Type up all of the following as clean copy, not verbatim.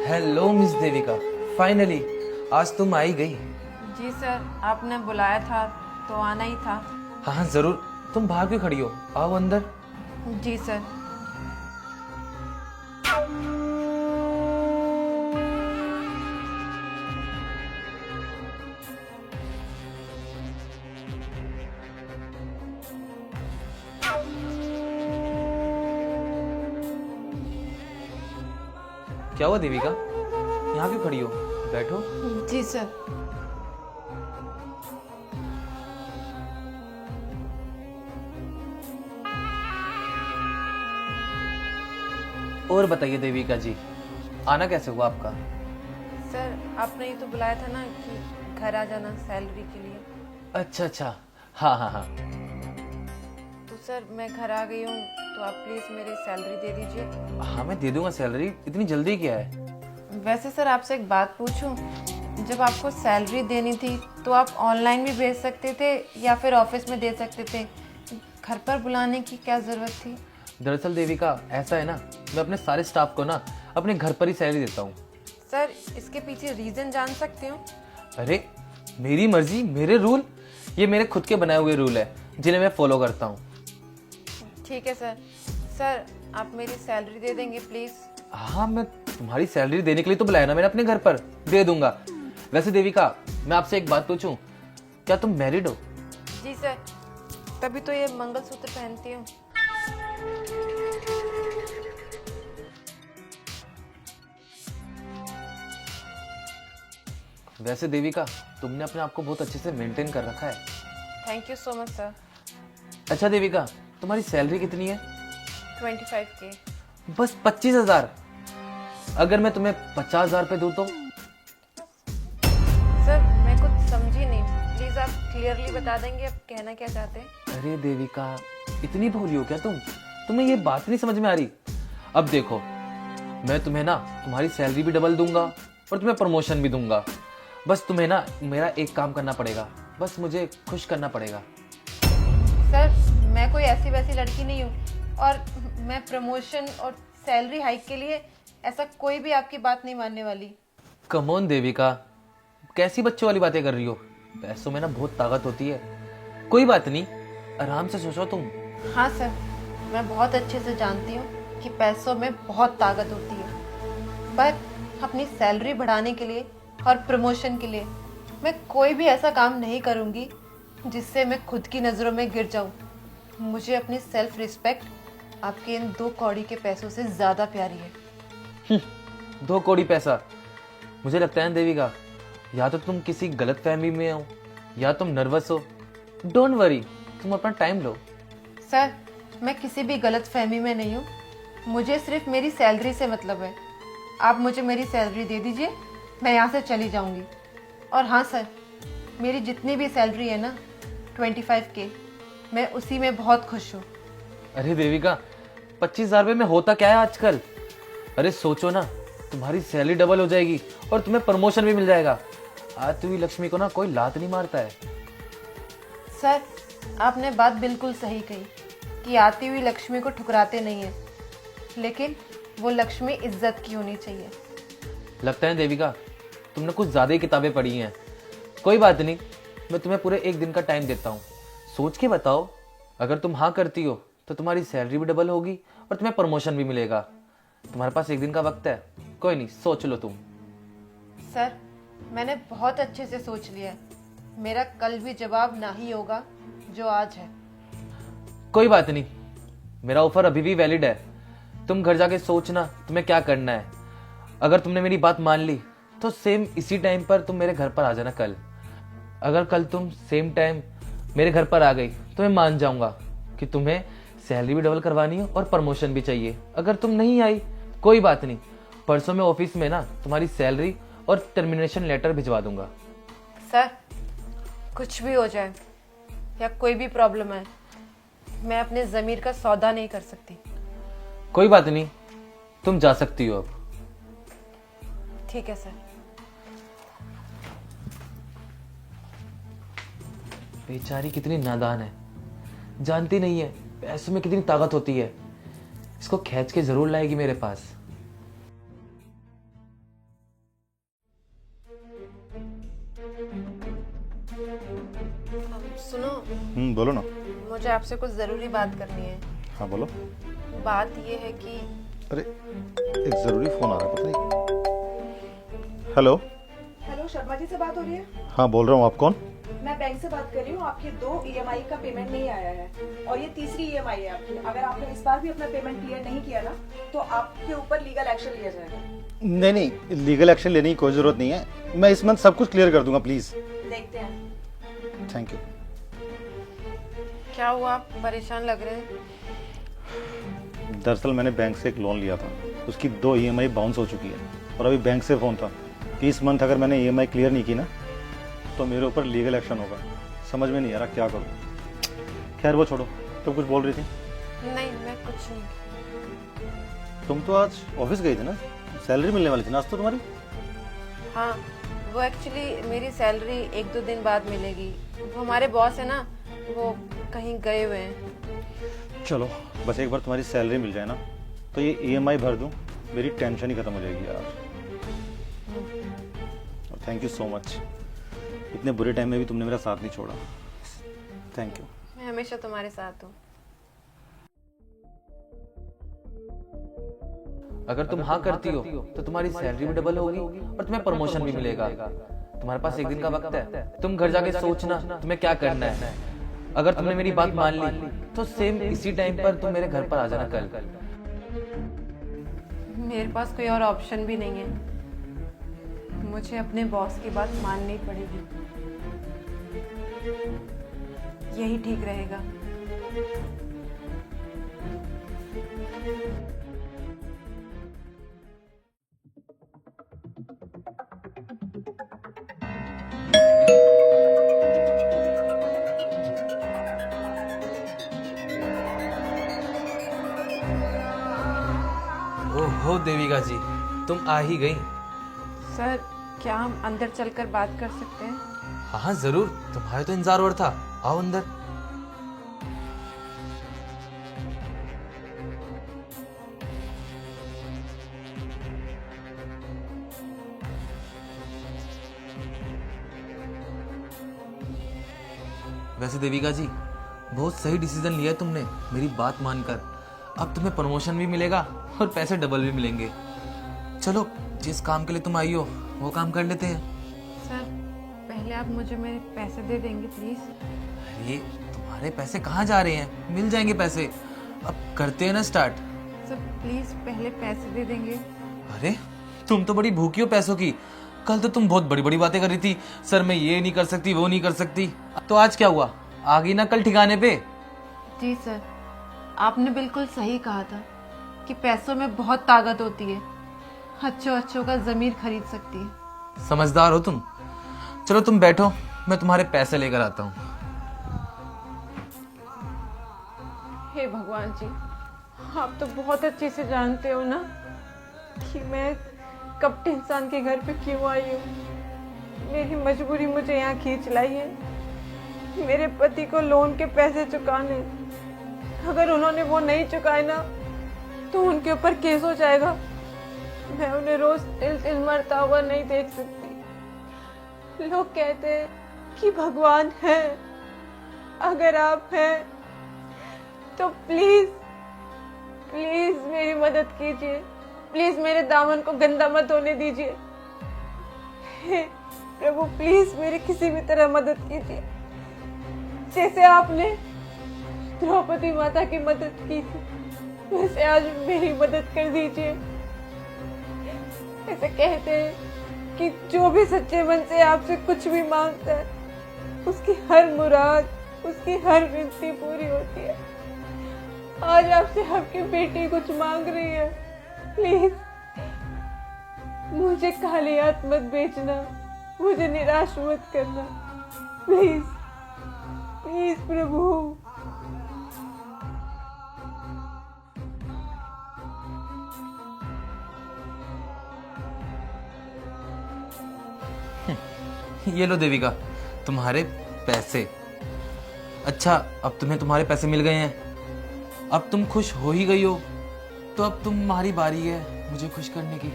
Hello miss Devika, finally आज तुम आई गई। जी सर, आपने बुलाया था तो आना ही था। हाँ हाँ जरूर। तुम बाहर क्यों खड़ी हो, आओ अंदर। जी सर। क्या हुआ देविका, यहाँ क्यों खड़ी हो, बैठो। जी सर। और बताइए देविका जी, आना कैसे हुआ आपका? सर, आपने ही तो बुलाया था ना कि घर आ जाना सैलरी के लिए। अच्छा अच्छा, हाँ हाँ हाँ। तो सर मैं घर आ गई हूँ, तो आप प्लीज़ मेरी सैलरी दे दीजिए। हाँ मैं दे दूंगा सैलरी, इतनी जल्दी क्या है? वैसे सर आपसे एक बात पूछूं, जब आपको सैलरी देनी थी तो आप ऑनलाइन भी भेज सकते थे या फिर ऑफिस में दे सकते थे। घर पर बुलाने की क्या ज़रूरत थी? दरअसल देविका ऐसा है ना, मैं अपने सारे स्टाफ को ना अपने घर पर ही सैलरी देता हूँ। सर इसके पीछे रीज़न जान सकती हूँ? अरे मेरी मर्जी मेरे रूल, ये मेरे खुद के बनाए हुए रूल है जिन्हें मैं फॉलो करता हूँ। ठीक है सर। सर आप मेरी सैलरी दे देंगे प्लीज़? हाँ मैं तुम्हारी सैलरी देने के लिए तो बुलाया ना मैंने अपने घर पर, दे दूंगा। वैसे देविका मैं आपसे एक बात पूछूं, क्या तुम मैरिड हो? जी सर, तभी तो ये मंगलसूत्र पहनती हूँ। वैसे देविका तुमने अपने आप को बहुत अच्छे से मेंटेन कर रखा है। Thank you so much sir. अच्छा देविका, तुम्हारी सैलरी कितनी है? 25K। बस 25,000? अगर मैं तुम्हें 50,000 पे दूं तो? सर मैं कुछ समझी नहीं, प्लीज़ आप क्लियरली बता देंगे आप कहना क्या चाहते हैं? अरे देविका इतनी भोली हो क्या तुम, तुम्हें ये बात नहीं समझ में आ रही? अब देखो, मैं तुम्हें ना तुम्हारी सैलरी भी डबल दूंगा और तुम्हें प्रमोशन भी दूंगा। बस तुम्हें ना मेरा एक काम करना पड़ेगा, बस मुझे खुश करना पड़ेगा। सर मैं कोई ऐसी वैसी लड़की नहीं हूँ, और मैं प्रमोशन और सैलरी हाइक के लिए ऐसा कोई भी आपकी बात नहीं मानने वाली। कम ऑन देविका, कैसी बच्चों वाली बातें कर रही हो? पैसों में ना बहुत ताकत होती है। कोई बात नहीं, आराम से सोचो तुम। हाँ सर, मैं बहुत अच्छे से जानती हूँ कि पैसों में बहुत ताकत होती है, पर अपनी सैलरी बढ़ाने के लिए और प्रमोशन के लिए मैं कोई भी ऐसा काम नहीं करूँगी जिससे मैं खुद की नज़रों में गिर जाऊँ। मुझे अपनी सेल्फ रिस्पेक्ट आपके इन 2 कौड़ी के पैसों से ज़्यादा प्यारी है। 2 कौड़ी पैसा? मुझे लगता है देविका, या तो तुम किसी गलत फहमी में हो या तुम नर्वस हो। डोंट वरी, तुम अपना टाइम लो। सर मैं किसी भी गलत फहमी में नहीं हूँ, मुझे सिर्फ मेरी सैलरी से मतलब है। आप मुझे मेरी सैलरी दे दीजिए, मैं यहाँ से चली जाऊँगी। और हाँ सर, मेरी जितनी भी सैलरी है ना 25K, मैं उसी में बहुत खुश हूँ। अरे देविका 25,000 रुपये में होता क्या है आजकल? अरे सोचो ना, तुम्हारी सैलरी डबल हो जाएगी और तुम्हें प्रमोशन भी मिल जाएगा। आती हुई लक्ष्मी को ना कोई लात नहीं मारता है। सर आपने बात बिल्कुल सही कही कि आती हुई लक्ष्मी को ठुकराते नहीं है, लेकिन वो लक्ष्मी इज्जत की होनी चाहिए। लगता है देविका तुमने कुछ ज्यादा ही किताबें पढ़ी हैं। कोई बात नहीं, मैं तुम्हें पूरे 1 दिन का टाइम देता हूँ, सोच के बताओ। अगर तुम हाँ करती हो तो तुम्हारी सैलरी भी डबल होगी और तुम्हें प्रमोशन भी मिलेगा। तुम्हारे पास 1 दिन का वक्त है, कोई नहीं, सोच लो तुम। सर मैंने बहुत अच्छे से सोच लिया है, मेरा कल भी जवाब ना ही होगा जो आज है। कोई बात नहीं, मेरा ऑफर अभी भी वैलिड है। तुम घर जाके सोचना तुम्हें क्या करना है। अगर तुमने मेरी बात मान ली तो सेम इसी टाइम पर तुम मेरे घर पर आ जाना कल। अगर कल तुम सेम टाइम मेरे घर पर आ गई तो मैं मान जाऊंगा कि तुम्हें सैलरी भी डबल करवानी है और प्रमोशन भी चाहिए। अगर तुम नहीं आई कोई बात नहीं, परसों मैं ऑफिस में ना तुम्हारी सैलरी और टर्मिनेशन लेटर भिजवा दूंगा। सर कुछ भी हो जाए या कोई भी प्रॉब्लम है, मैं अपने ज़मीर का सौदा नहीं कर सकती। कोई बात नहीं, तुम जा सकती हो अब। ठीक है सर। बेचारी कितनी नादान है, जानती नहीं है पैसों में कितनी ताकत होती है। इसको खींच के जरूर लाएगी मेरे पास। सुनो, बोलो ना। मुझे आपसे कुछ ज़रूरी बात करनी है। हाँ बोलो। बात ये है कि अरे एक ज़रूरी फ़ोन आ रहा है, पता नहीं। हेलो। हेलो, शर्मा जी से बात हो रही है? हाँ बोल रहा हूँ, आप कौन? मैं बैंक से बात कर रही हूँ। आपके 2 ईएमआई का पेमेंट नहीं आया है और ये तीसरी ईएमआई है आपकी। अगर आपने इस बार भी अपना पेमेंट क्लियर नहीं किया ना तो आपके ऊपर लीगल एक्शन लिया जाएगा। नहीं नहीं, लीगल एक्शन लेने की कोई ज़रूरत नहीं है। मैं इस मंथ सब कुछ क्लियर कर दूंगा, प्लीज़। देखते हैं। Thank you. क्या हुआ, आप परेशान लग रहे हैं? दरअसल मैंने बैंक से एक लोन लिया था, उसकी 2 ईएमआई बाउंस हो चुकी है और अभी बैंक से फ़ोन था कि इस मंथ अगर मैंने ईएमआई क्लियर नहीं की ना तो मेरे ऊपर लीगल एक्शन होगा। समझ में नहीं आ रहा क्या करूँ। खैर वो छोड़ो, तुम कुछ बोल रही थी? नहीं, मैं कुछ नहीं। तुम तो आज ऑफिस गई थी ना, सैलरी मिलने वाली थी ना आज तो तुम्हारी। हाँ, वो एक्चुअली मेरी सैलरी 1-2 दिन बाद मिलेगी। वो हमारे बॉस है ना, वो कहीं गए हुए हैं। चलो बस एक बार तुम्हारी सैलरी मिल जाए ना तो ये ईएमआई भर दूं, मेरी टेंशन ही खत्म हो जाएगी यार। थैंक यू सो मच, इतने बुरे टाइम में भी तुमने मेरा साथ नहीं छोड़ा। Thank you. मैं हमेशा तुम्हारे साथ हूँ। अगर तुम हाँ करती हो तो तुम्हारी सैलरी भी डबल होगी और तुम्हें प्रमोशन भी मिलेगा। तुम्हारे पास एक दिन का वक्त है, तुम घर जाके सोचना तुम्हें क्या करना है। अगर तुमने मेरी बात मान ली तो सेम इसी टाइम पर तुम मेरे घर पर आ जाना कल। मेरे पास कोई और ऑप्शन भी नहीं है। मुझे अपने बॉस की बात माननी पड़ेगी। यही ठीक रहेगा। ओहो देविका जी, तुम आ ही गई। सर, क्या हम अंदर चलकर बात कर सकते हैं? हाँ हाँ जरूर, तुम्हारे तो इंतजार और था। आओ अंदर। वैसे देविका जी, बहुत सही डिसीजन लिया है तुमने मेरी बात मानकर। अब तुम्हें प्रमोशन भी मिलेगा और पैसे डबल भी मिलेंगे। चलो, जिस काम के लिए तुम आई हो वो काम कर लेते हैं। सर, पहले आप मुझे मेरे पैसे दे देंगे प्लीज? अरे तुम्हारे पैसे कहाँ जा रहे हैं, मिल जाएंगे पैसे। अब करते हैं ना स्टार्ट। सर प्लीज पहले पैसे दे देंगे। अरे तुम तो बड़ी भूखी हो पैसों की। कल तो तुम बहुत बड़ी बड़ी बातें कर रही थी, सर मैं ये नहीं कर सकती वो नहीं कर सकती। तो आज क्या हुआ, आ गई ना कल ठिकाने पे? जी सर, आपने बिल्कुल सही कहा था कि पैसों में बहुत ताकत होती है। अच्छों अच्छों का जमीर खरीद सकती है। समझदार हो तुम। चलो तुम बैठो, मैं तुम्हारे पैसे लेकर आता हूँ। हे भगवान जी, आप तो बहुत अच्छे से जानते हो ना कि मैं कपटे इंसान के घर पे क्यों आई हूँ। मेरी मजबूरी मुझे यहाँ खींच लाई है। मेरे पति को लोन के पैसे चुकाने, अगर उन्होंने वो नहीं चुकाए ना तो उनके ऊपर केस हो जाएगा। मैं उन्हें रोज तिल तिल मरता हुआ नहीं देख सकती। लोग कहते हैं कि भगवान है। अगर आप हैं तो प्लीज प्लीज मेरी मदद कीजिए। प्लीज मेरे दामन को गंदा मत होने दीजिए। हे प्रभु, प्लीज मेरी किसी भी तरह मदद कीजिए, जैसे आपने द्रौपदी माता की मदद की थी वैसे आज मेरी मदद कर दीजिए। ऐसे कहते हैं कि जो भी सच्चे मन से आपसे कुछ भी मांगता है उसकी हर मुराद, उसकी हर विनती पूरी होती है। आज आपसे आपकी बेटी कुछ मांग रही है। प्लीज मुझे खाली हाथ मत भेजना, मुझे निराश मत करना। प्लीज प्लीज प्रभु। ये लो देविका, तुम्हारे पैसे। अच्छा, अब तुम्हें तुम्हारे पैसे मिल गए हैं। अब तुम खुश हो ही गई हो, तो अब तुम्हारी बारी है मुझे खुश करने की।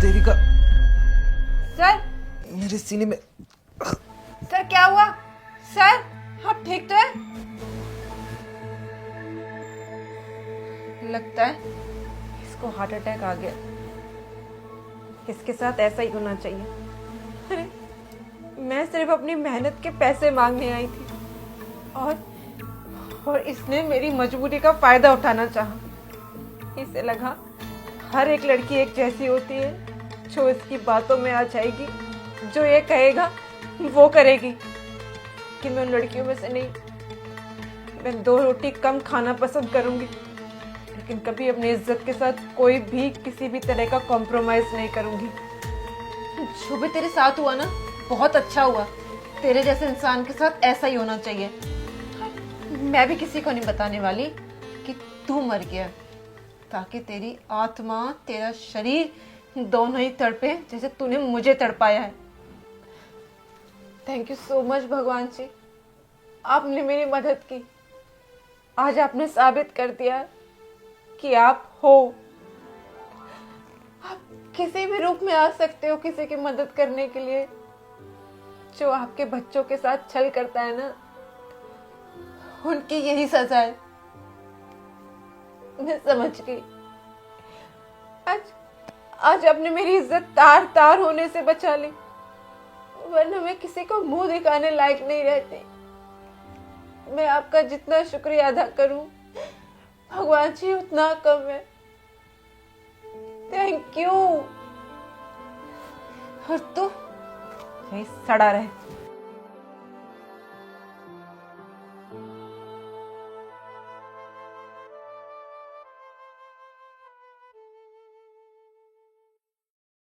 देविका, सर, मेरे सीने में सर क्या हुआ? सर, आप ठीक तो है? लगता है इसको हार्ट अटैक आ गया। इसके साथ ऐसा ही होना चाहिए। अरे, मैं सिर्फ अपनी मेहनत के पैसे मांगने आई थी और इसने मेरी मजबूरी का फायदा उठाना चाहा। इसे लगा हर एक लड़की एक जैसी होती है, जो इसकी बातों में आ जाएगी, जो ये कहेगा वो करेगी। कि मैं उन लड़कियों में से नहीं। मैं 2 रोटी कम खाना पसंद करूंगी, लेकिन कभी अपनी इज्जत के साथ कोई भी किसी भी तरह का कॉम्प्रोमाइज नहीं करूंगी। जो भी तेरे साथ हुआ ना, बहुत अच्छा हुआ। तेरे जैसे इंसान के साथ ऐसा ही होना चाहिए। मैं भी किसी को नहीं बताने वाली कि तू मर गया, ताकि तेरी आत्मा, तेरा शरीर दोनों ही तड़पे जैसे तूने मुझे तड़पाया है। थैंक यू सो मच भगवान जी, आपने मेरी मदद की। आज आपने साबित कर दिया कि आप हो। आप किसी भी रूप में आ सकते हो किसी की मदद करने के लिए। जो आपके बच्चों के साथ छल करता है ना, उनकी यही सजा है। मैं समझ गई। आज आपने मेरी इज्जत तार तार होने से बचा ली, वरना मैं किसी को मुंह दिखाने लायक नहीं रहती। मैं आपका जितना शुक्रिया अदा करूं, भगवान जी, उतना कम है। Thank you. और तू यही सड़ा रहे।